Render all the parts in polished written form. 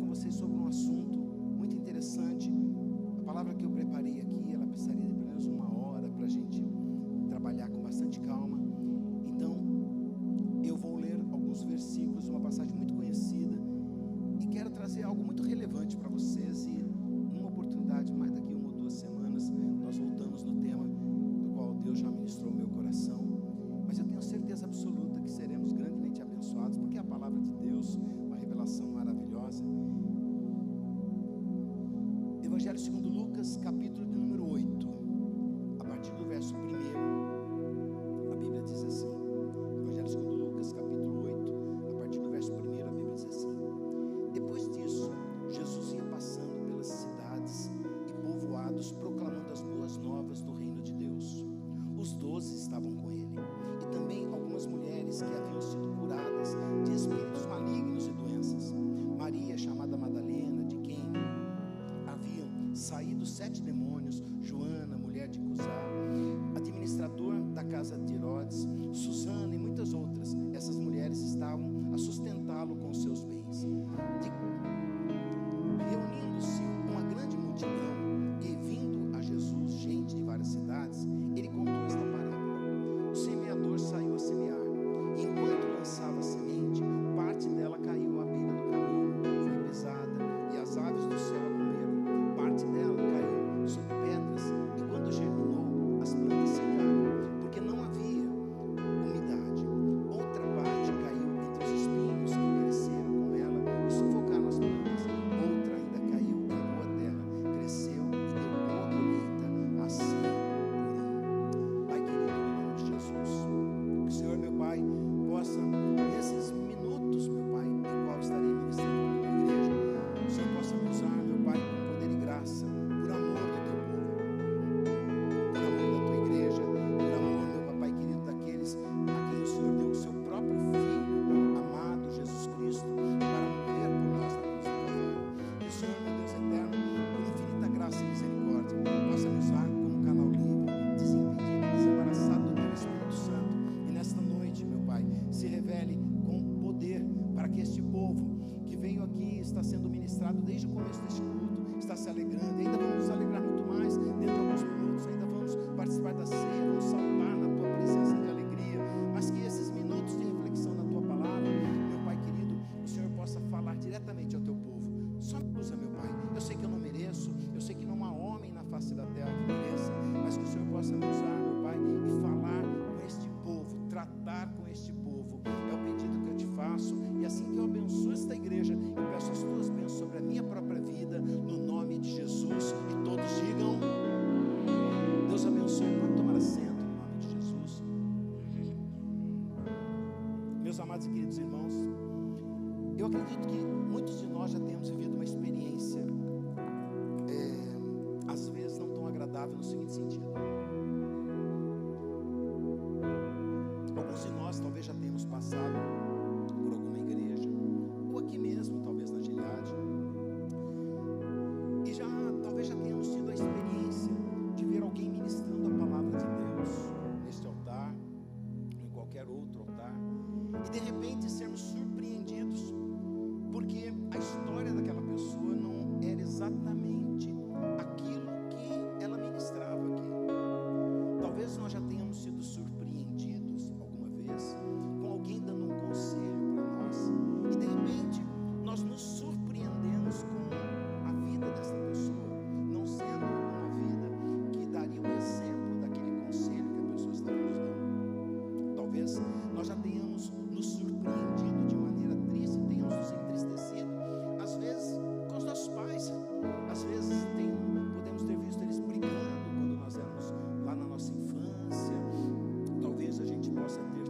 vocês sobre um assunto muito interessante. A palavra que eu preparei aqui, ela precisaria de pelo menos 1 hora para a gente trabalhar com bastante calma. Então, eu vou ler alguns versículos, uma passagem muito conhecida, e quero trazer algo muito relevante para vocês. E numa oportunidade, mais daqui 1 ou 2 semanas, nós voltamos no tema do qual Deus já ministrou o meu coração. Mas eu tenho certeza absoluta que seremos grandemente abençoados, porque é a palavra de Deus, uma revelação maravilhosa. Evangelho segundo Lucas, capítulo de número 8, a partir do verso 1, a Bíblia diz assim. Evangelho segundo Lucas, capítulo 8, a partir do verso 1, a Bíblia diz assim: depois disso, Jesus ia passando pelas cidades e povoados, proclamando as boas novas do reino de Deus. Os 12 estavam com ele, e também algumas mulheres que haviam sido curadas de espíritos malignos e doenças. Maria, chamada Madalena, de quem haviam saído 7 demônios, Joana, mulher de Cusá, administrador da casa de Herodes, Susana e muitas outras. Essas mulheres estavam a sustentá-lo com seus bens. Reunindo-se uma grande multidão e vindo a Jesus gente de várias cidades, ele contou esta parábola. O semeador saiu a semear, e enquanto lançava a semente, parte dela caiu à beira do caminho, foi pisada, e as aves do céu a comeram. Parte dela caiu sobre pedras, e quando germinou, as plantas secaram, porque não havia umidade. Outra parte caiu entre os espinhos que cresceram com ela e sufocaram as plantas. Outra ainda caiu em boa terra, cresceu e deu boa colheita, assim por um. Pai querido, no nome de Jesus, que o Senhor, meu Pai, possa, nesses minutos, meu Pai, em qual estarei ministrando na tua igreja, o Senhor possa me usar, meu Pai, com poder e graça, por amor do teu povo, por amor da tua igreja, por amor, meu Papai querido, daqueles a quem o Senhor deu o seu próprio Filho, amado Jesus Cristo, para morrer por nós na cruz do Calvário. Que o Senhor, meu Deus eterno, por infinita graça e misericórdia, possa me usar como canal livre, desimpedido, desembaraçado do teu Espírito Santo. E nesta noite, meu Pai, se revele com poder para que este povo que veio aqui, está sendo ministrado desde o começo deste culto, está se alegrando, e ainda vamos nos alegrar muito mais dentro de alguns minutos, ainda vamos participar da ceia, vamos saltar na tua presença de alegria, mas que esses minutos de reflexão na tua palavra, meu Pai querido, o Senhor possa falar diretamente ao teu povo. Só me usa, meu Pai. Eu sei que eu não mereço, eu sei que não há homem na face da terra que mereça, mas que o Senhor possa me usar, meu Pai, e falar com este povo, tratar com este povo. É o pedido que eu te faço, e assim que eu abençoo esta igreja, eu peço as tuas bênçãos sobre a minha própria vida, no nome de Jesus, e todos digam: Deus abençoe. Pode tomar assento no nome de Jesus. Meus amados e queridos irmãos, eu acredito que muitos de nós já temos vivido uma experiência, às vezes não tão agradável, no seguinte sentido. Alguns de nós talvez já tenhamos passado por alguma igreja, ou aqui mesmo, talvez na Gileade, e talvez já tenhamos tido a experiência de ver alguém ministrando a palavra de Deus neste altar, ou em qualquer outro altar, e de repente sermos surpreendidos, porque a história daquela pessoa não era exatamente aquilo que ela ministrava aqui. Talvez nós já tenhamos sido surpreendidos alguma vez com alguém dando um conselho para nós, e de repente nós nos surpreendemos com a vida dessa pessoa não sendo uma vida que daria o exemplo daquele conselho que a pessoa estava nos dando. Talvez nós já tenhamos nos surpreendido de maneira triste, tenhamos nos entristecido, às vezes com os nossos pais, às vezes podemos ter visto eles brigando quando nós éramos lá na nossa infância. Talvez a gente possa ter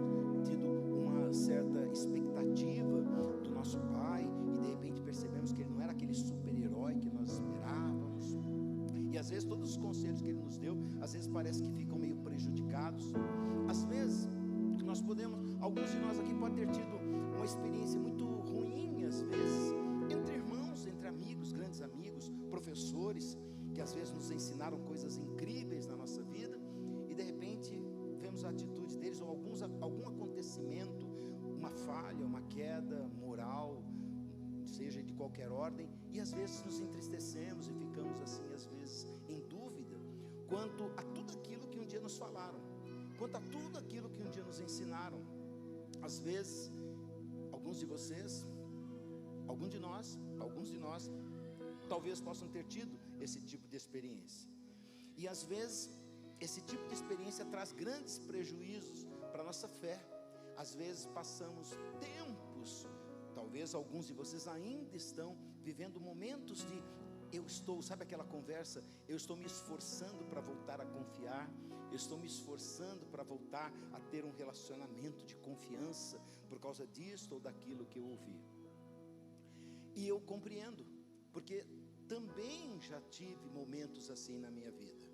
tido uma certa expectativa do nosso pai, e de repente percebemos que ele não era aquele super-herói que nós esperávamos, e às vezes todos os conselhos que ele nos deu, às vezes parece que ficam meio prejudicados. Às vezes alguns de nós aqui podem ter tido uma experiência muito ruim, às vezes, entre irmãos, entre amigos, grandes amigos, professores, que às vezes nos ensinaram coisas incríveis na nossa vida, e de repente vemos a atitude deles, ou algum acontecimento, uma falha, uma queda moral, seja de qualquer qualquer ordem, e às vezes nos entristecemos e ficamos assim, às vezes, em dúvida quanto a tudo aquilo que um dia nos falaram, quanto a tudo aquilo que um dia nos ensinaram. Às vezes, alguns de vocês, alguns de nós, talvez possam ter tido esse tipo de experiência. E às vezes, esse tipo de experiência traz grandes prejuízos para a nossa fé. Às vezes passamos tempos, talvez alguns de vocês ainda estão vivendo momentos de sabe aquela conversa? Eu estou me esforçando para voltar a confiar, eu estou me esforçando para voltar a ter um relacionamento de confiança por causa disso ou daquilo que eu ouvi. E eu compreendo, porque também já tive momentos assim na minha vida.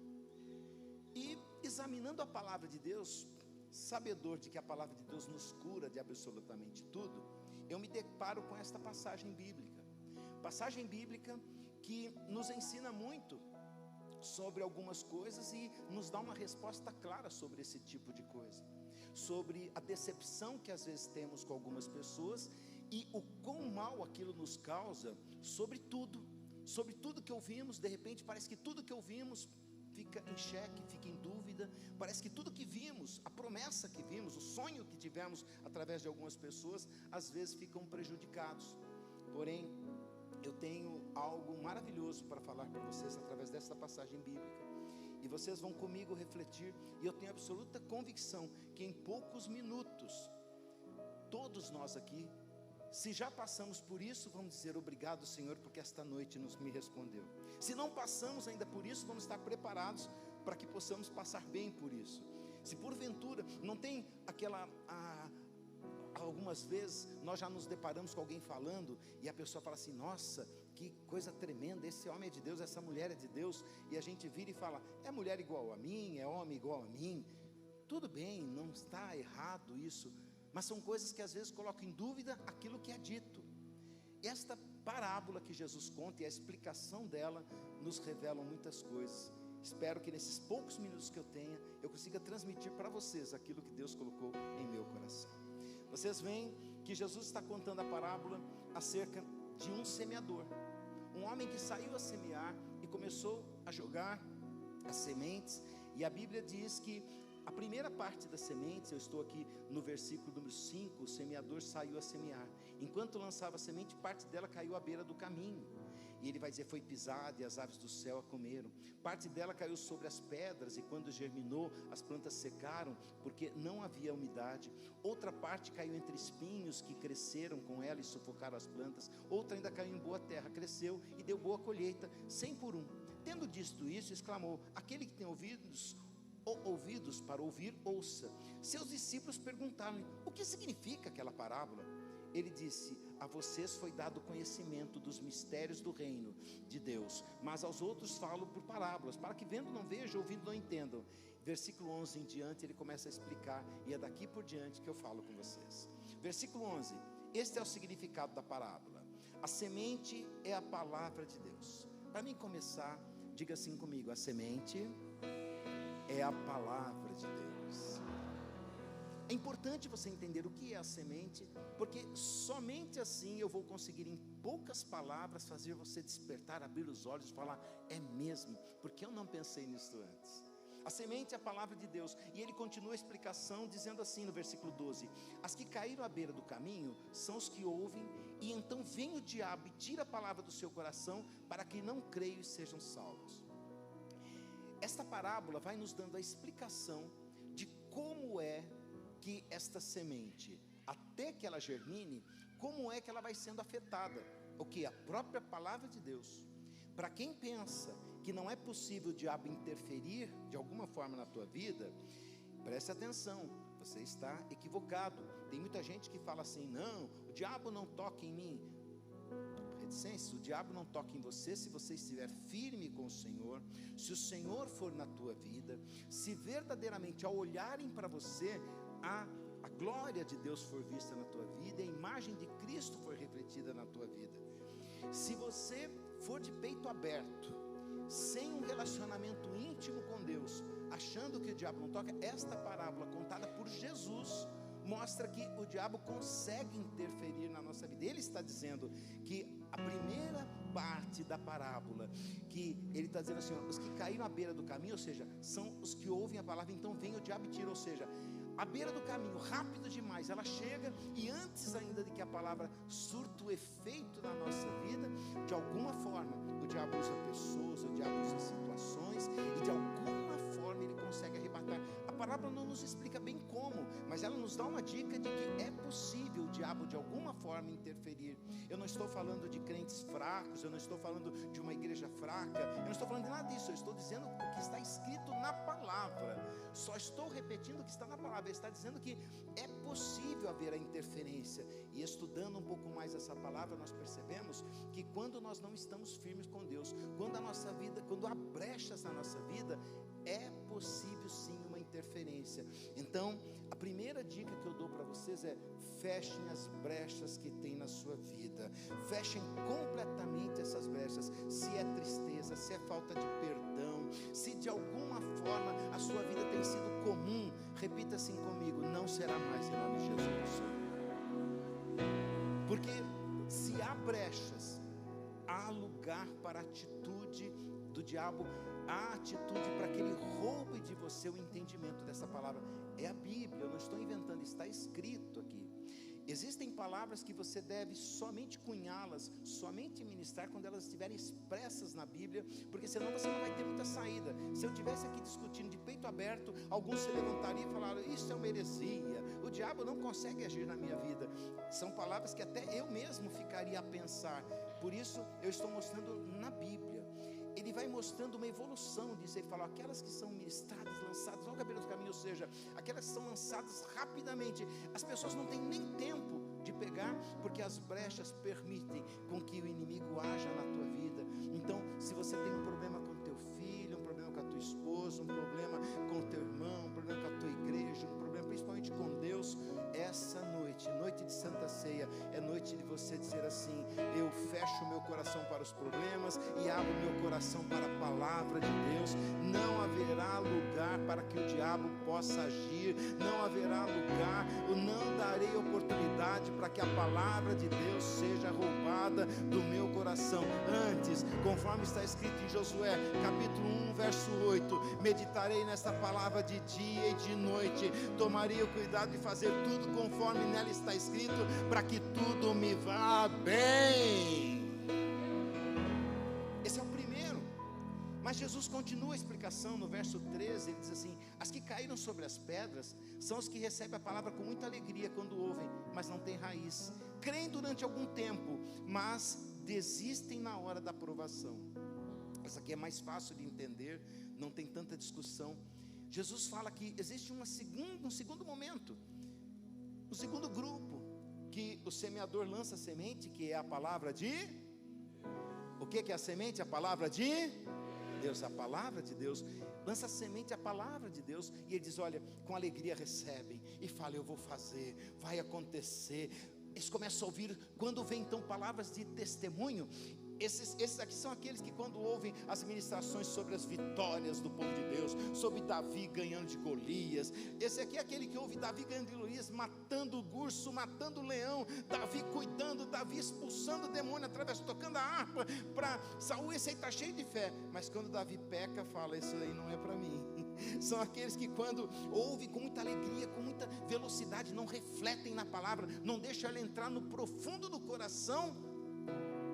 E examinando a palavra de Deus, sabedor de que a palavra de Deus nos cura de absolutamente tudo, eu me deparo com esta passagem bíblica que nos ensina muito sobre algumas coisas e nos dá uma resposta clara sobre esse tipo de coisa, sobre a decepção que às vezes temos com algumas pessoas e o quão mal aquilo nos causa sobre tudo que ouvimos. De repente parece que tudo que ouvimos fica em xeque, fica em dúvida. Parece que tudo que vimos, a promessa que vimos, o sonho que tivemos através de algumas pessoas, às vezes ficam prejudicados. Porém, eu tenho algo maravilhoso para falar para vocês através dessa passagem bíblica, e vocês vão comigo refletir, e eu tenho absoluta convicção que em poucos minutos, todos nós aqui, se já passamos por isso, vamos dizer obrigado, Senhor, porque esta noite me respondeu. Se não passamos ainda por isso, vamos estar preparados para que possamos passar bem por isso. Se porventura não tem algumas vezes nós já nos deparamos com alguém falando e a pessoa fala assim: nossa, que coisa tremenda, esse homem é de Deus, essa mulher é de Deus, e a gente vira e fala: é mulher igual a mim, é homem igual a mim. Tudo bem, não está errado isso, mas são coisas que às vezes colocam em dúvida aquilo que é dito. Esta parábola que Jesus conta e a explicação dela nos revelam muitas coisas. Espero que nesses poucos minutos que eu tenha, eu consiga transmitir para vocês aquilo que Deus colocou em meu coração. Vocês veem que Jesus está contando a parábola acerca de um semeador, um homem que saiu a semear e começou a jogar as sementes, e a Bíblia diz que a primeira parte das sementes, eu estou aqui no versículo número 5, o semeador saiu a semear. Enquanto lançava a semente, parte dela caiu à beira do caminho. E ele vai dizer: foi pisada e as aves do céu a comeram. Parte dela caiu sobre as pedras, e quando germinou, as plantas secaram, porque não havia umidade. Outra parte caiu entre espinhos que cresceram com ela e sufocaram as plantas. Outra ainda caiu em boa terra, cresceu e deu boa colheita, 100 por 1. Tendo dito isso, exclamou: aquele que tem ouvidos para ouvir, ouça. Seus discípulos perguntaram-lhe: o que significa aquela parábola? Ele disse: a vocês foi dado conhecimento dos mistérios do reino de Deus, mas aos outros falo por parábolas, para que vendo não vejam, ouvindo não entendam. Versículo 11 em diante, ele começa a explicar, e é daqui por diante que eu falo com vocês. Versículo 11, este é o significado da parábola. A semente é a palavra de Deus. Para mim começar, diga assim comigo: a semente é a palavra de Deus. É importante você entender o que é a semente, porque somente assim eu vou conseguir, em poucas palavras, fazer você despertar, abrir os olhos e falar: é mesmo, porque eu não pensei nisso antes. A semente é a palavra de Deus, e ele continua a explicação dizendo assim no versículo 12: as que caíram à beira do caminho são os que ouvem, e então vem o diabo e tira a palavra do seu coração, para que não creiam e sejam salvos. Esta parábola vai nos dando a explicação de como é que esta semente, até que ela germine, como é que ela vai sendo afetada. O que? A própria palavra de Deus. Para quem pensa que não é possível o diabo interferir de alguma forma na tua vida, preste atenção, você está equivocado. Tem muita gente que fala assim: não, o diabo não toca em mim. Reticências, o diabo não toca em você se você estiver firme com o Senhor, se o Senhor for na tua vida, se verdadeiramente ao olharem para você, a glória de Deus for vista na tua vida, a imagem de Cristo for refletida na tua vida. Se você for de peito aberto, sem um relacionamento íntimo com Deus, achando que o diabo não toca, esta parábola contada por Jesus mostra que o diabo consegue interferir na nossa vida. Ele está dizendo que a primeira parte da parábola, que ele está dizendo assim, ó, os que caíram à beira do caminho, ou seja, são os que ouvem a palavra, então vem o diabo e tira, ou seja, à beira do caminho, rápido demais, ela chega, e antes ainda de que a palavra surta o efeito na nossa vida, de alguma forma, o diabo usa pessoas, o diabo usa situações, e de alguma forma ele consegue arrebatar. A parábola não nos explica bem como, mas ela nos dá uma dica de que é possível o diabo de alguma forma interferir. Eu não estou falando de crentes fracos, eu não estou falando de uma igreja fraca, eu não estou falando de nada disso, eu estou dizendo o que está escrito na palavra. Só estou repetindo o que está na palavra. Ele está dizendo que é possível haver a interferência. E estudando um pouco mais essa palavra, nós percebemos que quando nós não estamos firmes com Deus, quando a nossa vida, quando há brechas na nossa vida, é possível sim uma interferência. Então, a primeira dica que eu dou para vocês é: fechem as brechas que tem na sua vida. Fechem completamente essas brechas. Se é tristeza, se é falta de perdão, se de alguma forma a sua vida tem sido comum, repita assim comigo: não será mais, em nome de Jesus. Porque se há brechas, há lugar para a atitude do diabo, há atitude para que ele roube de você o entendimento dessa palavra. É a Bíblia, eu não estou inventando, está escrito aqui. Existem palavras que você deve somente cunhá-las, somente ministrar quando elas estiverem expressas na Bíblia, porque senão você não vai ter muita saída. Se eu estivesse aqui discutindo de peito aberto, alguns se levantariam e falaram: isso é uma heresia, o diabo não consegue agir na minha vida. São palavras que até eu mesmo ficaria a pensar. Por isso eu estou mostrando na Bíblia. Ele vai mostrando uma evolução disso. Ele fala: aquelas que são ministradas, lançadas logo à beira do caminho, ou seja, aquelas que são lançadas rapidamente, as pessoas não têm nem tempo de pegar, porque as brechas permitem com que o inimigo haja na tua vida. Então, se você tem um problema com teu filho, um problema com a tua esposa, um problema com o teu irmão, um problema com a tua igreja, um problema principalmente com Deus, essa noite, noite de Santa Ceia, é noite de você dizer assim: eu fecho o meu coração para os problemas e abro o meu coração para a palavra de Deus. Não haverá lugar para que o diabo possa agir, não haverá lugar, eu não darei oportunidade para que a palavra de Deus seja roubada do meu coração. Antes, conforme está escrito em Josué, capítulo 1, verso 8, meditarei nesta palavra de dia e de noite, tomarei o cuidado de fazer tudo conforme nela está escrito, para que tudo me vá bem. Esse é o primeiro. Mas Jesus continua a explicação no verso 13, ele diz assim: as que caíram sobre as pedras são os que recebem a palavra com muita alegria quando ouvem, mas não têm raiz, creem durante algum tempo, mas desistem na hora da provação. Essa aqui é mais fácil de entender, não tem tanta discussão. Jesus fala que existe um segundo momento, um segundo grupo, que o semeador lança a semente, que é a palavra de... O que é a semente? A palavra de Deus. A palavra de Deus lança a semente, a palavra de Deus, e ele diz: olha, com alegria recebem, e fala: eu vou fazer, vai acontecer. Eles começam a ouvir. Quando vem então palavras de testemunho, esses aqui são aqueles que, quando ouvem as ministrações sobre as vitórias do povo de Deus, sobre Davi ganhando de Golias, esse aqui é aquele que ouve Davi ganhando de Golias, matando o urso, matando o leão, Davi cuidando, Davi expulsando o demônio através, tocando a harpa para Saul. Esse aí está cheio de fé, mas quando Davi peca, fala: isso aí não é para mim. São aqueles que, quando ouvem com muita alegria, com muita velocidade, não refletem na palavra, não deixam ela entrar no profundo do coração,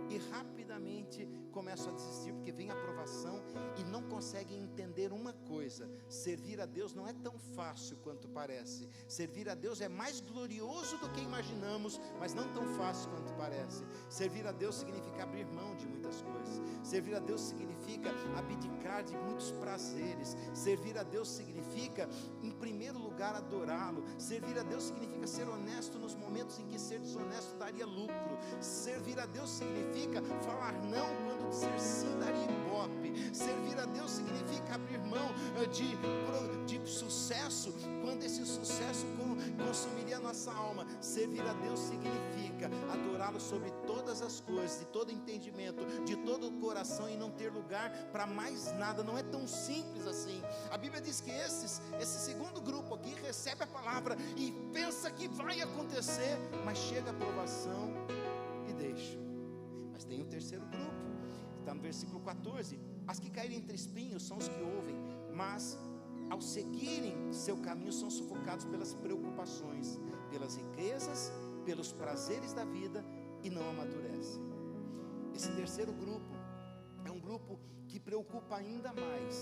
e rapidamente começam a desistir, porque vem a provação e não conseguem entender uma coisa: servir a Deus não é tão fácil quanto parece. Servir a Deus é mais glorioso do que imaginamos, mas não tão fácil quanto parece. Servir a Deus significa abrir mão de muitas coisas. Servir a Deus significa abdicar de muitos prazeres. Servir a Deus significa, em primeiro lugar, adorá-lo. Servir a Deus significa ser honesto nos momentos em que ser desonesto daria lucro. Servir a Deus significa falar não quando dizer sim daria ibope. Servir a Deus significa abrir mão de sucesso quando esse sucesso consumiria a nossa alma. Servir a Deus significa adorá-lo sobre todas as coisas, de todo entendimento, de todo o coração, e não ter lugar para mais nada. Não é tão simples assim. A Bíblia diz que esse segundo grupo aqui recebe a palavra e pensa que vai acontecer, mas chega a provação e deixa. Mas tem o terceiro grupo, está no versículo 14: as que caírem entre espinhos são os que ouvem, mas ao seguirem seu caminho são sufocados pelas preocupações, pelas riquezas, pelos prazeres da vida, e não amadurecem. Esse terceiro grupo é um grupo que preocupa ainda mais,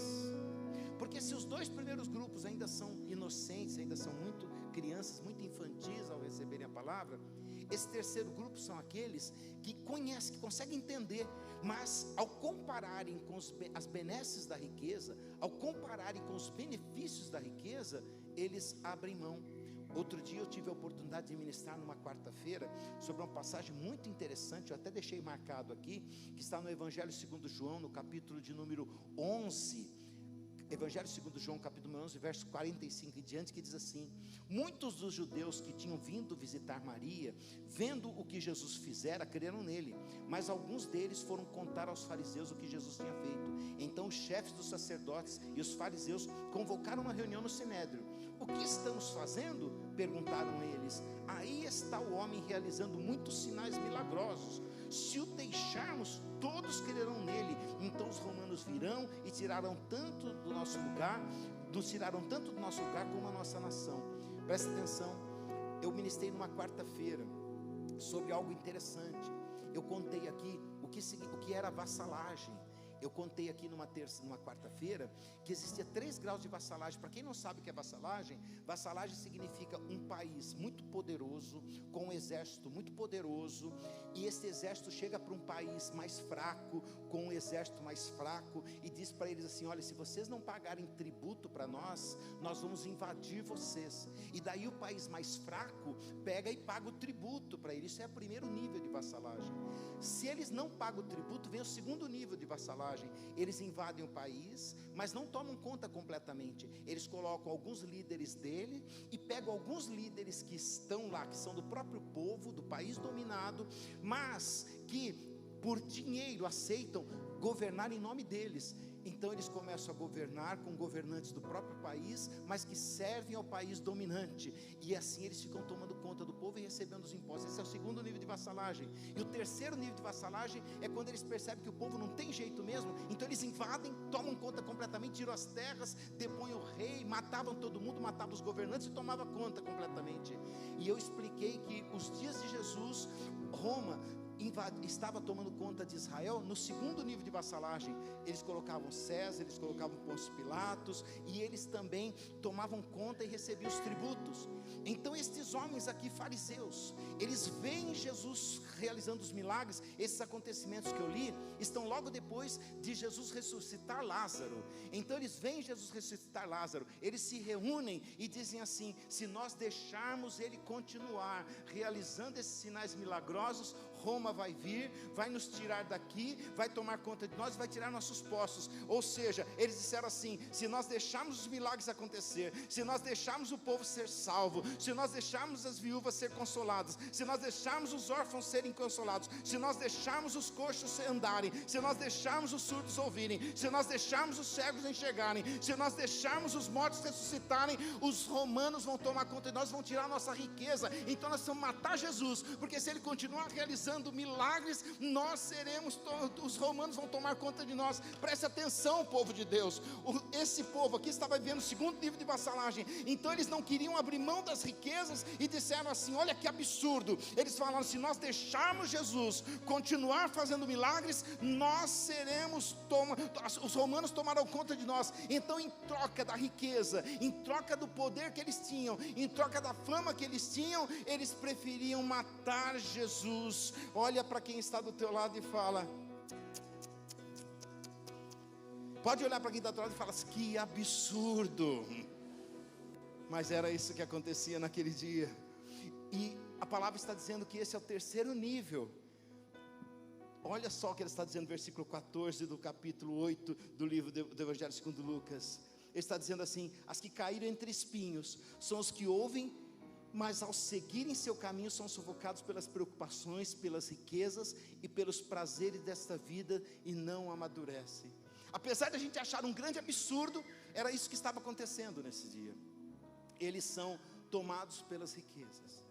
porque se os dois primeiros grupos ainda são inocentes, ainda são muito crianças, muito infantis ao receberem a palavra, esse terceiro grupo são aqueles que conhecem, que conseguem entender, mas ao compararem com as benesses da riqueza, ao compararem com os benefícios da riqueza, eles abrem mão. Outro dia eu tive a oportunidade de ministrar numa quarta-feira sobre uma passagem muito interessante, eu até deixei marcado aqui, que está no Evangelho segundo João, no capítulo de número 11, Evangelho segundo João, capítulo 11, verso 45 em diante, que diz assim: muitos dos judeus que tinham vindo visitar Maria, vendo o que Jesus fizera, creram nele, mas alguns deles foram contar aos fariseus o que Jesus tinha feito. Então os chefes dos sacerdotes e os fariseus convocaram uma reunião no Sinédrio. O que estamos fazendo? Perguntaram eles. Aí está o homem realizando muitos sinais milagrosos. Se o deixarmos, todos crerão nele. Então os romanos virão e tirarão tanto do nosso lugar, como a nossa nação. Presta atenção, eu ministrei numa quarta-feira sobre algo interessante. Eu contei aqui o que era vassalagem. Eu contei aqui numa quarta-feira que existia 3 graus de vassalagem. Para quem não sabe o que é vassalagem, vassalagem significa um país muito poderoso, com um exército muito poderoso, e esse exército chega para um país mais fraco, com um exército mais fraco, e diz para eles assim: olha, se vocês não pagarem tributo para nós vamos invadir vocês. E daí o país mais fraco pega e paga o tributo para eles. Isso é o primeiro nível de vassalagem. Se eles não pagam o tributo, vem o segundo nível de vassalagem. Eles invadem o país, mas não tomam conta completamente. Eles colocam alguns líderes dele e pegam alguns líderes que estão lá, que são do próprio povo, do país dominado, mas que por dinheiro aceitam governar em nome deles. Então eles começam a governar com governantes do próprio país, mas que servem ao país dominante, e assim eles ficam tomando conta do povo e recebendo os impostos. Esse é o segundo nível de vassalagem. E o terceiro nível de vassalagem é quando eles percebem que o povo não tem jeito mesmo, então eles invadem, tomam conta completamente, tiram as terras, depõem o rei, matavam todo mundo, matavam os governantes e tomavam conta completamente. E eu expliquei que os dias de Jesus, Roma estava tomando conta de Israel. No segundo nível de vassalagem, eles colocavam César, eles colocavam Pôncio Pilatos, e eles também tomavam conta e recebiam os tributos. Então estes homens aqui, fariseus, eles veem Jesus realizando os milagres. Esses acontecimentos que eu li estão logo depois de Jesus ressuscitar Lázaro. Então eles veem Jesus ressuscitar Lázaro, eles se reúnem e dizem assim: se nós deixarmos ele continuar realizando esses sinais milagrosos, Roma vai vir, vai nos tirar daqui, vai tomar conta de nós, vai tirar nossos postos. Ou seja, eles disseram assim: se nós deixarmos os milagres acontecer, se nós deixarmos o povo ser salvo, se nós deixarmos as viúvas ser consoladas, se nós deixarmos os órfãos serem consolados, se nós deixarmos os coxos andarem, se nós deixarmos os surdos ouvirem, se nós deixarmos os cegos enxergarem, se nós deixarmos os mortos ressuscitarem, os romanos vão tomar conta de nós, vão tirar a nossa riqueza. Então nós vamos matar Jesus, porque se ele continuar realizando milagres, nós seremos, os romanos vão tomar conta de nós. Preste atenção, povo de Deus, esse povo aqui estava vivendo o segundo nível de vassalagem. Então eles não queriam abrir mão das riquezas e disseram assim: olha que absurdo. Eles falaram: se nós deixarmos Jesus continuar fazendo milagres, nós seremos, os romanos tomarão conta de nós. Então, em troca da riqueza, em troca do poder que eles tinham, em troca da fama que eles tinham, eles preferiam matar Jesus. Olha para quem está do teu lado e fala, pode olhar para quem está do teu lado e falar: que absurdo. Mas era isso que acontecia naquele dia. E a palavra está dizendo que esse é o terceiro nível. Olha só o que ele está dizendo no versículo 14 do capítulo 8 do livro do Evangelho segundo Lucas. Ele está dizendo assim: as que caíram entre espinhos são os que ouvem, mas ao seguirem seu caminho são sufocados pelas preocupações, pelas riquezas e pelos prazeres desta vida e não amadurecem. Apesar de a gente achar um grande absurdo, era isso que estava acontecendo nesse dia. Eles são tomados pelas riquezas.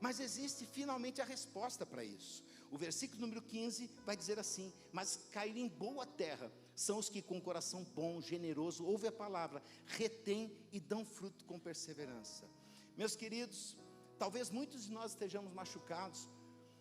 Mas existe finalmente a resposta para isso. O versículo número 15 vai dizer assim: mas cair em boa terra são os que com coração bom, generoso, ouvem a palavra, retêm e dão fruto com perseverança. Meus queridos, talvez muitos de nós estejamos machucados,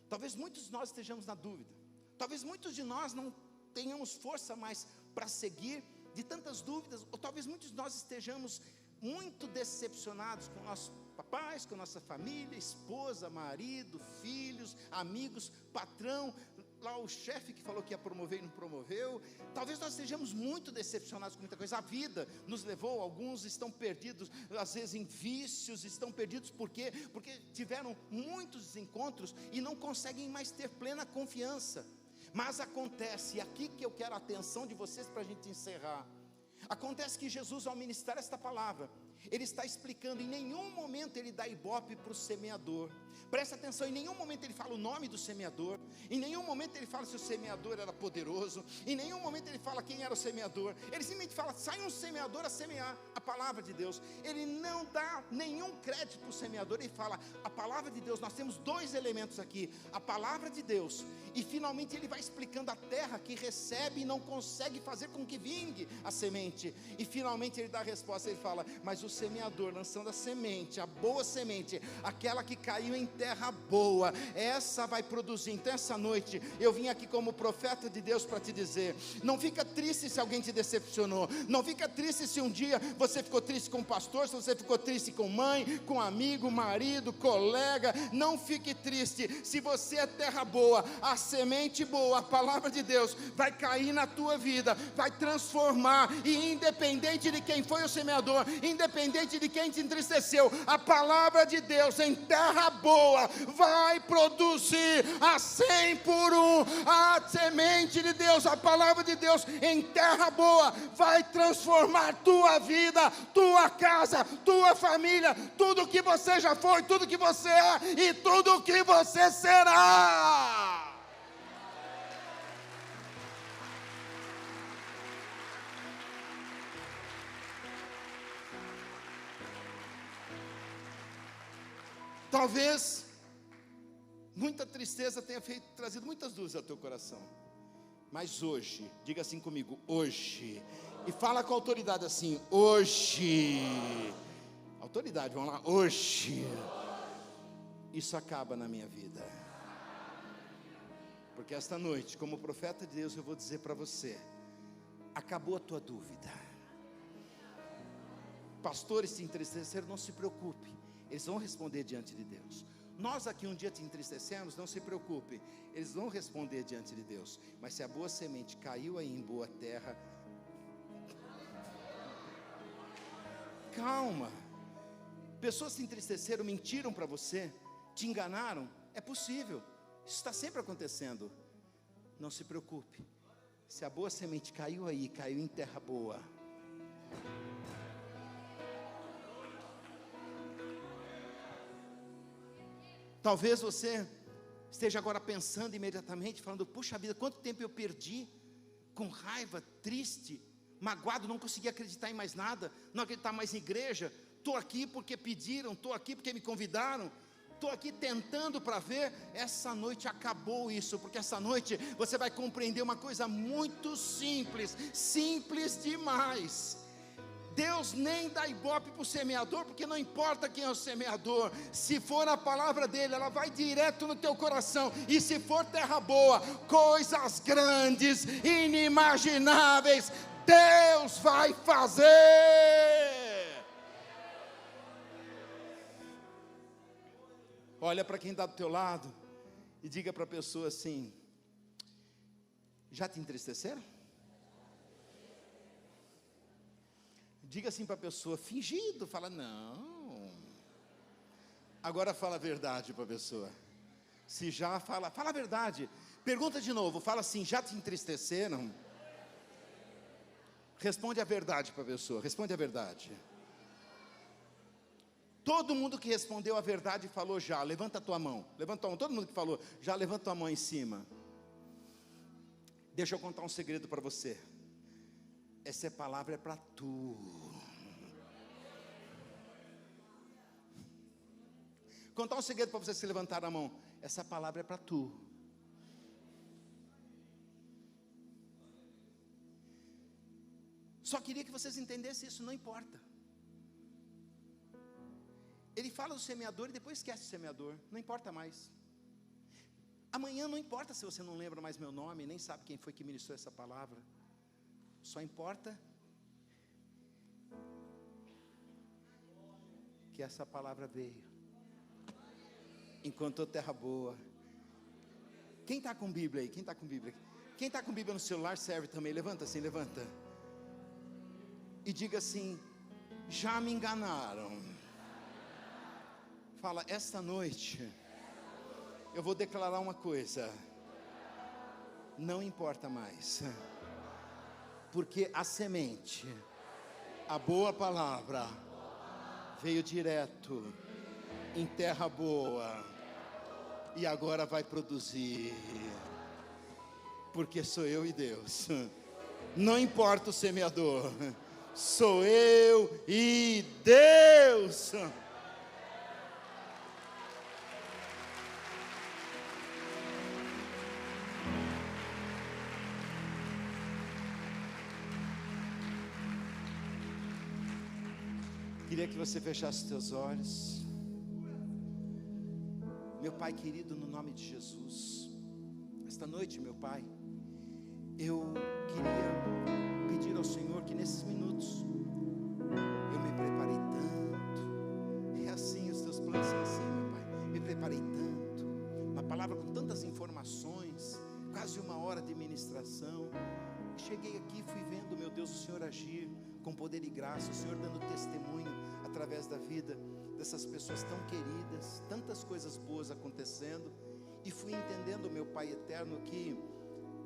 talvez muitos de nós estejamos na dúvida, talvez muitos de nós não tenhamos força mais para seguir, de tantas dúvidas, ou talvez muitos de nós estejamos muito decepcionados com nossos papais, com nossa família, esposa, marido, filhos, amigos, patrão, lá o chefe que falou que ia promover e não promoveu. Talvez nós estejamos muito decepcionados com muita coisa. A vida nos levou, alguns estão perdidos, às vezes em vícios, estão perdidos porque tiveram muitos desencontros e não conseguem mais ter plena confiança. Mas acontece, e aqui que eu quero a atenção de vocês para a gente encerrar. Acontece que Jesus, ao ministrar esta palavra, ele está explicando, em nenhum momento ele dá ibope para o semeador. Presta atenção, em nenhum momento ele fala o nome do semeador, em nenhum momento ele fala se o semeador era poderoso, em nenhum momento ele fala quem era o semeador. Ele simplesmente fala: sai um semeador a semear a palavra de Deus. Ele não dá nenhum crédito para o semeador, ele fala a palavra de Deus. Nós temos dois elementos aqui, a palavra de Deus, e finalmente ele vai explicando a terra que recebe e não consegue fazer com que vingue a semente, e finalmente ele dá a resposta. Ele fala: mas o semeador, lançando a semente, a boa semente, aquela que caiu em terra boa, essa vai produzir. Então essa noite eu vim aqui como profeta de Deus para te dizer: não fica triste se alguém te decepcionou, não fica triste se um dia você ficou triste com o pastor, se você ficou triste com mãe, com amigo, marido, colega. Não fique triste, se você é terra boa, a semente boa, a palavra de Deus vai cair na tua vida, vai transformar, e independente de quem foi o semeador, independente de quem te entristeceu, a palavra de Deus em terra boa vai produzir a 100 por 1. A semente de Deus, a palavra de Deus em terra boa vai transformar tua vida, tua casa, tua família, tudo que você já foi, tudo que você é e tudo que você será. Talvez muita tristeza tenha trazido muitas dúvidas ao teu coração, mas hoje, diga assim comigo: hoje, e fala com autoridade assim: hoje, autoridade, vamos lá, hoje, isso acaba na minha vida, porque esta noite, como profeta de Deus, eu vou dizer para você: acabou a tua dúvida. Pastores se entristeceram, não se preocupe, eles vão responder diante de Deus. Nós aqui um dia te entristecemos, não se preocupe, eles vão responder diante de Deus. Mas se a boa semente caiu aí em boa terra, calma. Pessoas se entristeceram, mentiram para você, te enganaram, é possível, isso está sempre acontecendo. Não se preocupe, se a boa semente caiu aí, caiu em terra boa, talvez você esteja agora pensando imediatamente, falando: puxa vida, quanto tempo eu perdi, com raiva, triste, magoado, não consegui acreditar em mais nada, não acreditar mais em igreja. Estou aqui porque pediram, estou aqui porque me convidaram, estou aqui tentando para ver. Essa noite acabou isso, porque essa noite você vai compreender uma coisa muito simples, simples demais. Deus nem dá ibope para o semeador, porque não importa quem é o semeador. Se for a palavra dele, ela vai direto no teu coração. E se for terra boa, coisas grandes, inimagináveis, Deus vai fazer. Olha para quem está do teu lado e diga para a pessoa assim: já te entristeceram? Diga assim para a pessoa: fingido. Fala: não. Agora fala a verdade para a pessoa. Se já fala a verdade. Pergunta de novo, fala assim: já te entristeceram? Responde a verdade para a pessoa, responde a verdade. Todo mundo que respondeu a verdade falou já, levanta a tua mão. Levanta a tua mão, todo mundo que falou já, levanta a tua mão em cima. Deixa eu contar um segredo para você. Essa palavra é para tu. Contar um segredo para vocês que levantaram a mão. Essa palavra é para tu. Só queria que vocês entendessem isso, não importa. Ele fala do semeador e depois esquece o semeador, não importa mais. Amanhã não importa se você não lembra mais meu nome, nem sabe quem foi que ministrou essa palavra. Só importa que essa palavra veio. Encontrou terra boa. Quem está com Bíblia aí? Quem está com Bíblia? Quem está com Bíblia no celular serve também, levanta assim, levanta. E diga assim: já me enganaram. Fala: esta noite eu vou declarar uma coisa, não importa mais, porque a semente, a boa palavra, veio direto em terra boa, e agora vai produzir, porque sou eu e Deus, não importa o semeador, sou eu e Deus. Queria que você fechasse os teus olhos. Meu Pai querido, no nome de Jesus, esta noite, meu Pai, eu queria pedir ao Senhor que nesses minutos, eu me preparei tanto, é assim, os teus planos são assim, meu Pai, me preparei tanto, uma palavra com tantas informações, quase uma hora de ministração, cheguei aqui, fui vendo, meu Deus, o Senhor agir com poder e graça, o Senhor dando testemunho através da vida dessas pessoas tão queridas, tantas coisas boas acontecendo, e fui entendendo, meu Pai eterno, que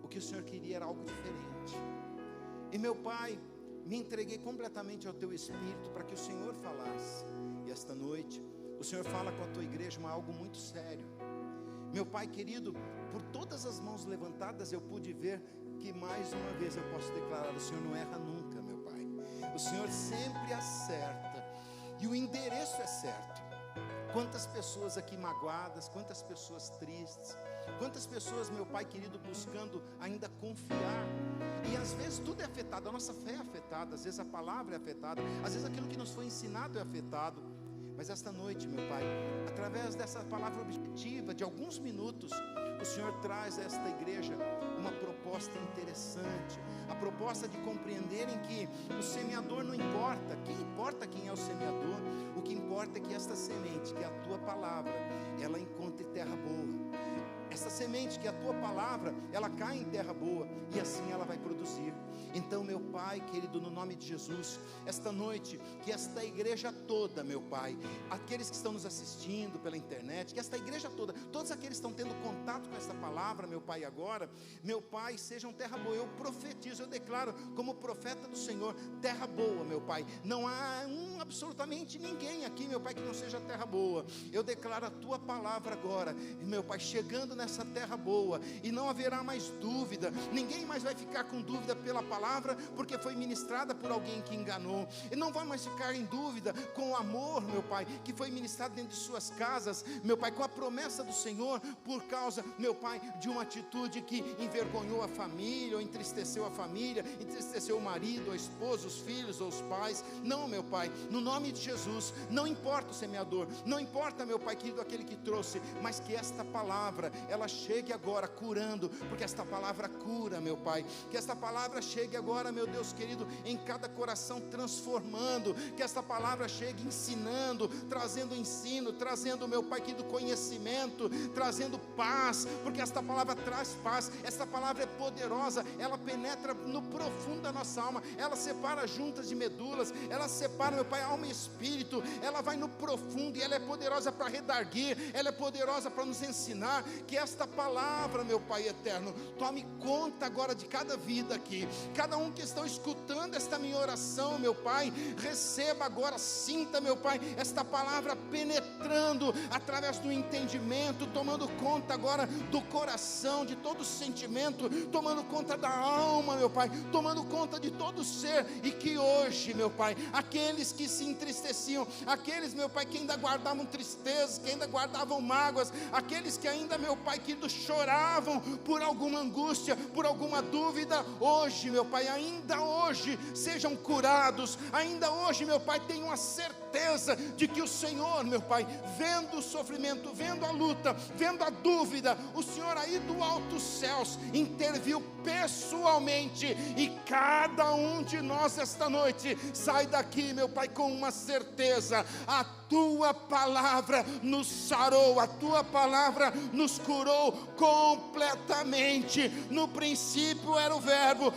o que o Senhor queria era algo diferente. E meu Pai, me entreguei completamente ao Teu Espírito para que o Senhor falasse. E esta noite, o Senhor fala com a Tua igreja algo muito sério. Meu Pai querido, por todas as mãos levantadas eu pude ver que mais uma vez eu posso declarar: o Senhor não erra nunca, meu Pai. O Senhor sempre acerta, e o endereço é certo. Quantas pessoas aqui magoadas, quantas pessoas tristes, quantas pessoas, meu Pai querido, buscando ainda confiar, e às vezes tudo é afetado, a nossa fé é afetada, às vezes a palavra é afetada, às vezes aquilo que nos foi ensinado é afetado. Mas esta noite, meu Pai, através dessa palavra objetiva de alguns minutos, o Senhor traz a esta igreja uma proposta interessante, a proposta de compreenderem que o semeador não importa, quem importa quem é o semeador, o que importa é que esta semente, que é a Tua palavra, ela encontre terra boa. Essa semente, que é a Tua palavra, ela cai em terra boa, e assim ela vai produzir. Então, meu Pai querido, no nome de Jesus, esta noite, que esta igreja toda, meu Pai, aqueles que estão nos assistindo pela internet, que esta igreja toda, todos aqueles que estão tendo contato com esta palavra, meu Pai, agora, meu Pai, sejam terra boa. Eu profetizo, eu declaro como profeta do Senhor, terra boa, meu Pai. Não há absolutamente ninguém aqui, meu Pai, que não seja terra boa. Eu declaro a Tua palavra agora, meu Pai, chegando nessa terra boa, e não haverá mais dúvida, ninguém mais vai ficar com dúvida pela palavra, porque foi ministrada por alguém que enganou, e não vai mais ficar em dúvida com o amor, meu Pai, que foi ministrado dentro de suas casas, meu Pai, com a promessa do Senhor, por causa, meu Pai, de uma atitude que envergonhou a família, ou entristeceu a família, entristeceu o marido, a esposa, os filhos, ou os pais. Não, meu Pai, no nome de Jesus, não importa o semeador, não importa, meu Pai querido, aquele que trouxe, mas que esta palavra, ela chegue agora curando, porque esta palavra cura, meu Pai, que esta palavra chegue agora, meu Deus querido, em cada coração, transformando, que esta palavra chegue ensinando, trazendo ensino, trazendo, meu Pai querido, conhecimento, trazendo paz, porque esta palavra traz paz. Esta palavra é poderosa, ela penetra no profundo da nossa alma, ela separa juntas de medulas, ela separa, meu Pai, alma e espírito, ela vai no profundo, e ela é poderosa para redarguir, ela é poderosa para nos ensinar, que esta palavra, meu Pai eterno, tome conta agora de cada vida aqui, cada um que está escutando esta minha oração, meu Pai, receba agora, sinta, meu Pai, esta palavra penetrando através do entendimento, tomando conta agora do coração, de todo sentimento, tomando conta da alma, meu Pai, tomando conta de todo ser, e que hoje, meu Pai, aqueles que se entristeciam, aqueles, meu Pai, que ainda guardavam tristezas, que ainda guardavam mágoas, aqueles que ainda, meu Pai, que choravam por alguma angústia, por alguma dúvida, hoje, meu Pai, ainda hoje sejam curados, ainda hoje, meu Pai, tenham a certeza de que o Senhor, meu Pai, vendo o sofrimento, vendo a luta, vendo a dúvida, o Senhor aí do alto céus interviu pessoalmente, e cada um de nós esta noite sai daqui, meu Pai, com uma certeza: a tua palavra nos sarou, a tua palavra nos curou completamente. No princípio era o Verbo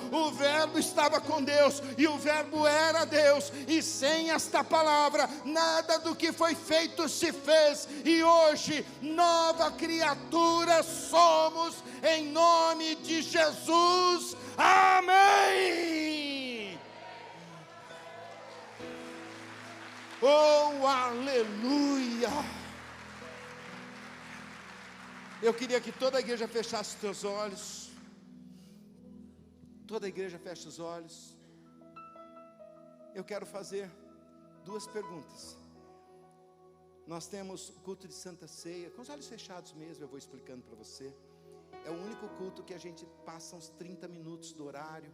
estava com Deus, e o Verbo era Deus, e sem esta palavra nada do que foi feito se fez, e hoje nova criatura somos, em nome de Jesus, amém. Oh, aleluia. Eu queria que toda a igreja fechasse os teus olhos. Toda a igreja feche os olhos. Eu quero fazer duas perguntas. Nós temos o culto de Santa Ceia, com os olhos fechados mesmo, eu vou explicando para você. É o único culto que a gente passa uns 30 minutos do horário,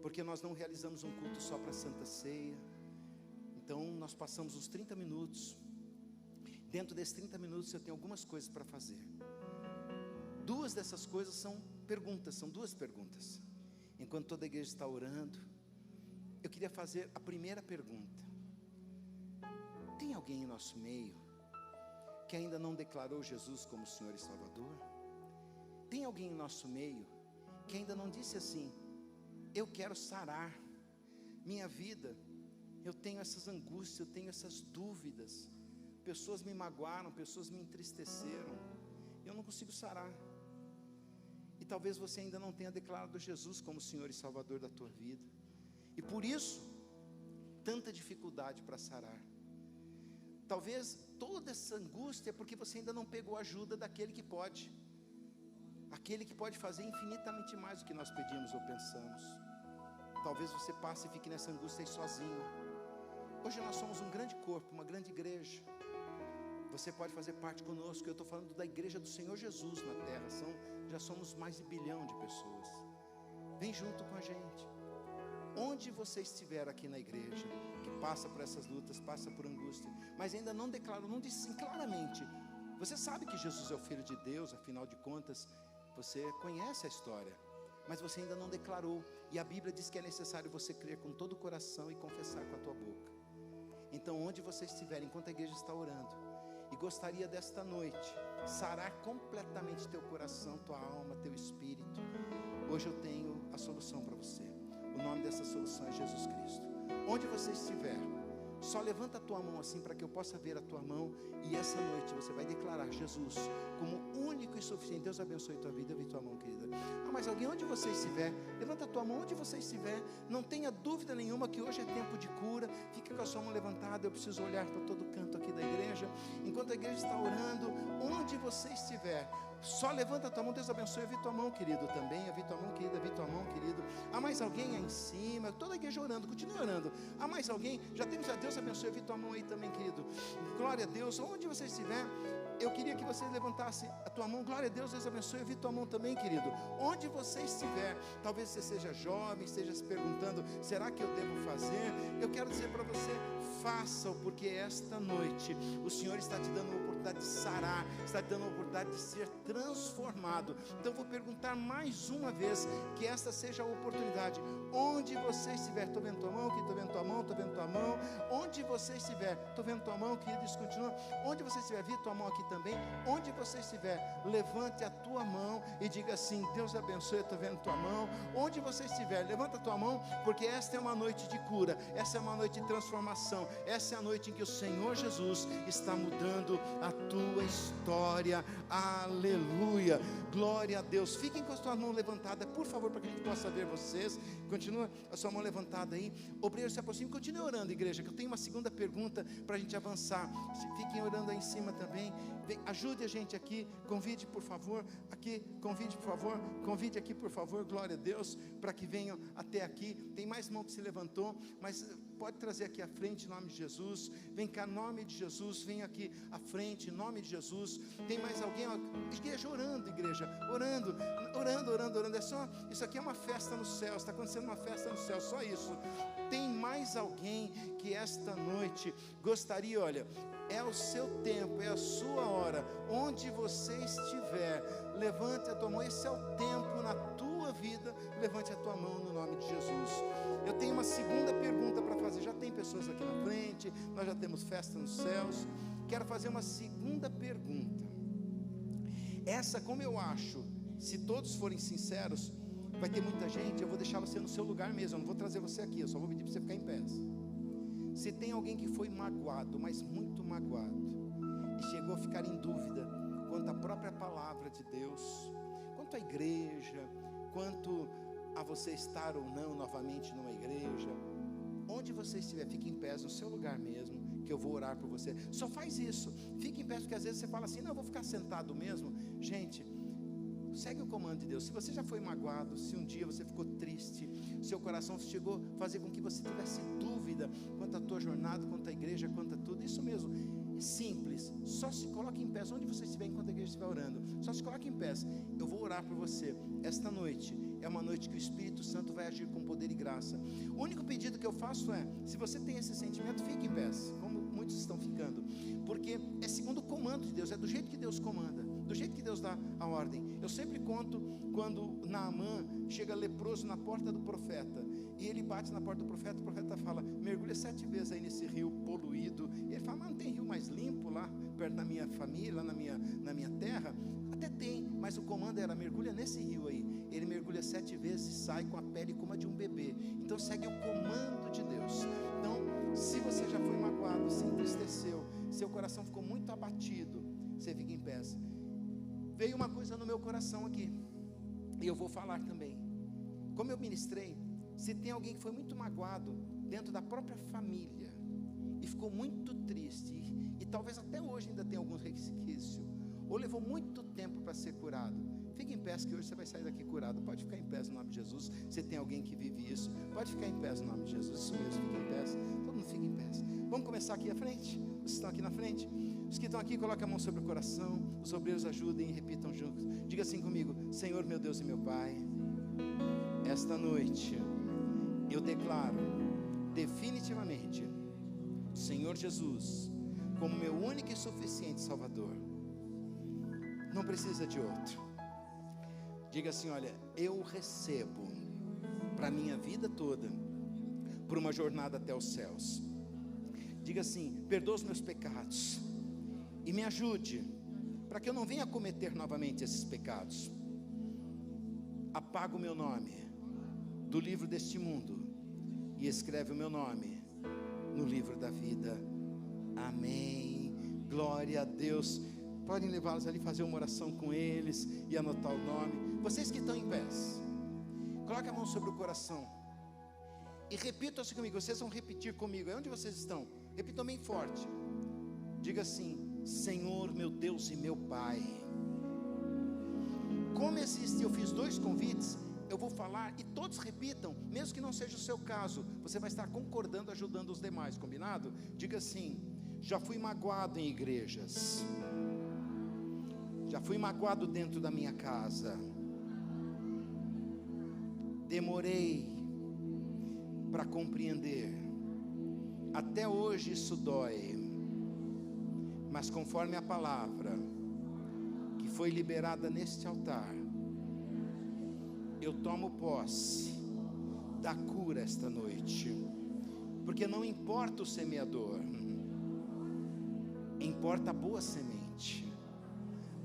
porque nós não realizamos um culto só para Santa Ceia. Então nós passamos uns 30 minutos. Dentro desses 30 minutos eu tenho algumas coisas para fazer. Duas dessas coisas são perguntas, são duas perguntas. Enquanto toda a igreja está orando, eu queria fazer a primeira pergunta. Tem alguém em nosso meio que ainda não declarou Jesus como Senhor e Salvador? Tem alguém em nosso meio que ainda não disse assim: eu quero sarar minha vida, eu tenho essas angústias, eu tenho essas dúvidas, pessoas me magoaram, pessoas me entristeceram, eu não consigo sarar. E talvez você ainda não tenha declarado Jesus como Senhor e Salvador da tua vida, e por isso tanta dificuldade para sarar. Talvez toda essa angústia é porque você ainda não pegou a ajuda daquele que pode, aquele que pode fazer infinitamente mais do que nós pedimos ou pensamos. Talvez você passe e fique nessa angústia aí sozinho. Hoje nós somos um grande corpo, uma grande igreja. Você pode fazer parte conosco. Eu estou falando da igreja do Senhor Jesus na terra. Já somos mais de 1 bilhão de pessoas. Vem junto com a gente. Onde você estiver aqui na igreja, que passa por essas lutas, passa por angústia, mas ainda não declarou, não disse sim claramente. Você sabe que Jesus é o Filho de Deus, afinal de contas, você conhece a história, mas você ainda não declarou. E a Bíblia diz que é necessário você crer com todo o coração e confessar com a tua boca. Então onde você estiver, enquanto a igreja está orando, e gostaria desta noite sarar completamente teu coração, tua alma, teu espírito, hoje eu tenho a solução para você. O nome dessa solução é Jesus Cristo. Onde você estiver, só levanta a tua mão assim para que eu possa ver a tua mão, e essa noite você vai declarar Jesus como único e suficiente. Deus abençoe a tua vida. Eu vi tua mão, querida. Mas alguém, onde você estiver, levanta a tua mão onde você estiver. Não tenha dúvida nenhuma que hoje é tempo de cura. Fica com a sua mão levantada. Eu preciso olhar para todo canto aqui da igreja. Enquanto a igreja está orando, onde você estiver, só levanta a tua mão. Deus abençoe. Eu vi tua mão, querido, também. Eu vi tua mão, querida. Eu vi tua mão, querido. Há mais alguém aí em cima? Toda a igreja orando. Continue orando. Há mais alguém? Já temos a Deus abençoe. Eu vi tua mão aí também, querido. Glória a Deus. Onde você estiver, eu queria que você levantasse a tua mão. Glória a Deus, Deus abençoe. Eu vi tua mão também, querido. Onde você estiver, talvez você seja jovem, esteja se perguntando: será que eu devo fazer? Eu quero dizer para você: faça-o, porque esta noite o Senhor está te dando uma oportunidade de sarar, está te dando uma oportunidade de ser transformado. Então eu vou perguntar mais uma vez, que esta seja a oportunidade. Onde você estiver, estou vendo tua mão, aqui estou vendo tua mão, estou vendo tua mão. Onde você estiver, estou vendo tua mão, querido, isso continua. Onde você estiver, vi tua mão aqui também. Onde você estiver, levante a tua mão e diga assim: Deus abençoe, estou vendo tua mão. Onde você estiver, levanta a tua mão, porque esta é uma noite de cura, essa é uma noite de transformação, essa é a noite em que o Senhor Jesus está mudando a tua história. Aleluia, glória a Deus. Fiquem com a sua mão levantada, por favor, para que a gente possa ver vocês. Continua a sua mão levantada aí. Obreiro, se aproxime, continue orando, igreja, que eu tenho uma segunda pergunta para a gente avançar. Fiquem orando aí em cima também. Ajude a gente aqui, convide por favor, aqui, convide por favor, convide aqui por favor, glória a Deus, para que venham até aqui. Tem mais mão que se levantou, mas pode trazer aqui à frente, em nome de Jesus. Vem cá, em nome de Jesus, vem aqui à frente, em nome de Jesus. Tem mais alguém? Igreja orando, igreja, orando. É só, isso aqui é uma festa no céu, está acontecendo uma festa no céu, só isso. Tem mais alguém que esta noite gostaria, olha, é o seu tempo, é a sua hora, onde você estiver, levante a tua mão. Esse é o tempo na tua vida, levante a tua mão no nome de Jesus. Eu tenho uma segunda pergunta para fazer. Já tem pessoas aqui na frente, nós já temos festa nos céus. Quero fazer uma segunda pergunta. Essa, como eu acho, se todos forem sinceros, vai ter muita gente. Eu vou deixar você no seu lugar mesmo, eu não vou trazer você aqui, eu só vou pedir para você ficar em pé. Se tem alguém que foi magoado, mas muito magoado, e chegou a ficar em dúvida quanto à própria palavra de Deus, quanto à igreja, quanto a você estar ou não novamente numa igreja, onde você estiver, fique em pé no seu lugar mesmo, que eu vou orar por você. Só faz isso, fique em pé, porque às vezes você fala assim, não, eu vou ficar sentado mesmo. Gente, segue o comando de Deus. Se você já foi magoado, se um dia você ficou triste, seu coração chegou a fazer com que você tivesse dúvida quanto à tua jornada, quanto à igreja, quanto a tudo, isso mesmo, é simples, só se coloque em pé, onde você estiver, enquanto a igreja estiver orando, só se coloque em pé. Eu vou orar por você. Esta noite é uma noite que o Espírito Santo vai agir com poder e graça. O único pedido que eu faço é, se você tem esse sentimento, fique em pé, como muitos estão ficando, porque é segundo o comando de Deus, é do jeito que Deus comanda, do jeito que Deus dá a ordem. Eu sempre conto quando Naamã chega leproso na porta do profeta, e ele bate na porta do profeta, o profeta fala, mergulha 7 vezes aí nesse rio poluído, e ele fala, mas não tem rio mais limpo lá, perto da minha família, lá na minha terra? Até tem, mas o comando era, mergulha nesse rio aí. Ele mergulha 7 vezes e sai com a pele como a de um bebê. Então segue o comando de Deus. Então, se você já foi magoado, se entristeceu, seu coração ficou muito abatido, você fica em pé. Veio uma coisa no meu coração aqui, e eu vou falar também. Como eu ministrei, se tem alguém que foi muito magoado dentro da própria família e ficou muito triste, e talvez até hoje ainda tenha algum resquício, ou levou muito tempo para ser curado, fique em pé, que hoje você vai sair daqui curado. Pode ficar em pé no nome de Jesus. Se tem alguém que vive isso, pode ficar em pé no nome de Jesus. Isso mesmo, fique em pé, todo mundo fica em pé. Vamos começar aqui à frente. Vocês estão aqui na frente? Os que estão aqui, coloquem a mão sobre o coração. Os obreiros ajudem e repitam juntos. Diga assim comigo: Senhor, meu Deus e meu Pai, esta noite eu declaro definitivamente o Senhor Jesus como meu único e suficiente Salvador. Não precisa de outro. Diga assim: olha, eu recebo para a minha vida toda, por uma jornada até os céus. Diga assim: perdoa os meus pecados e me ajude para que eu não venha cometer novamente esses pecados. Apaga o meu nome do livro deste mundo e escreve o meu nome no livro da vida. Amém. Glória a Deus. Podem levá-los ali, fazer uma oração com eles e anotar o nome. Vocês que estão em pé, coloque a mão sobre o coração e repitam assim comigo. Vocês vão repetir comigo. É onde vocês estão? Repitam bem forte. Diga assim: Senhor, meu Deus e meu Pai. Como eu fiz 2 convites, eu vou falar e todos repitam, mesmo que não seja o seu caso. Você vai estar concordando, ajudando os demais, combinado? Diga assim: já fui magoado em igrejas, já fui magoado dentro da minha casa, demorei para compreender, até hoje isso dói, mas conforme a palavra que foi liberada neste altar, eu tomo posse da cura esta noite, porque não importa o semeador, importa a boa semente,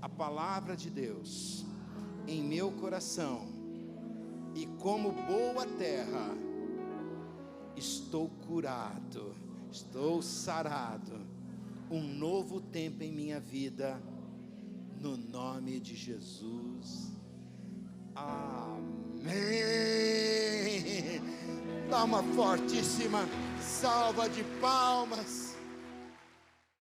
a palavra de Deus em meu coração, e como boa terra, estou curado, estou sarado, um novo tempo em minha vida, no nome de Jesus. Amém. Dá uma fortíssima salva de palmas.